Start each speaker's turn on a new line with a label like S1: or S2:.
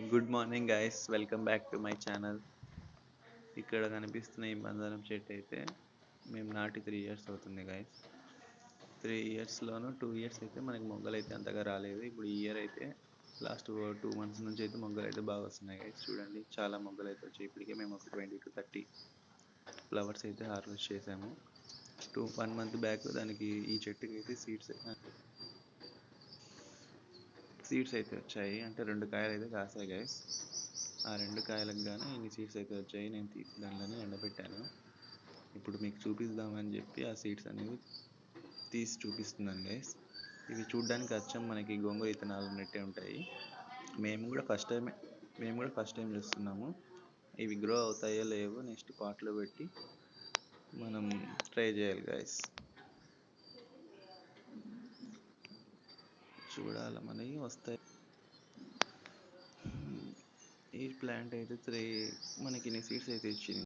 S1: Good morning guys, welcome back to my channel. ఇక్కడ కనిపిస్తున్న ఈ మందారం చెట్టు అయితే మేము నాటి 3 ఇయర్స్ అవుతుంది గైస్. 3 ఇయర్స్లోనూ 2 ఇయర్స్ అయితే మనకి మొగ్గలు అయితే అంతగా రాలేదు. ఇప్పుడు ఈ ఇయర్ అయితే లాస్ట్ 2 మంత్స్ నుంచి అయితే మొగ్గలు అయితే బాగా వస్తున్నాయి గైస్. చూడండి, చాలా మొగ్గలు అయితే వచ్చాయి. ఇప్పటికే మేము ఒక 20 to 30 ఫ్లవర్స్ అయితే హార్వెస్ట్ చేసాము. 1 మంత్ బ్యాక్ దానికి ఈ చెట్టుకి అయితే సీడ్స్ అయితే వచ్చాయి. అంటే 2 కాయలు అయితే కాసాయి గైస్. ఆ 2 కాయలకు గాను ఇన్ని సీడ్స్ అయితే వచ్చాయి. నేను తీసి దానిలోనే ఎండబెట్టాను. ఇప్పుడు మీకు చూపిద్దామని చెప్పి ఆ సీడ్స్ అనేవి తీసి చూపిస్తున్నాను గైస్. ఇవి చూడ్డానికి అచ్చం మనకి గోంగూర విత్తనాలు ఉన్నట్టే ఉంటాయి. మేము కూడా ఫస్ట్ టైం చూస్తున్నాము. ఇవి గ్రో అవుతాయో లేవో నెక్స్ట్ పాట్లో పెట్టి మనం ట్రై చేయాలి గైస్. చూడాలి మనకి వస్తాయి. ఈ ప్లాంట్ అయితే మనకి ఇన్ని సీడ్స్ అయితే ఇచ్చింది.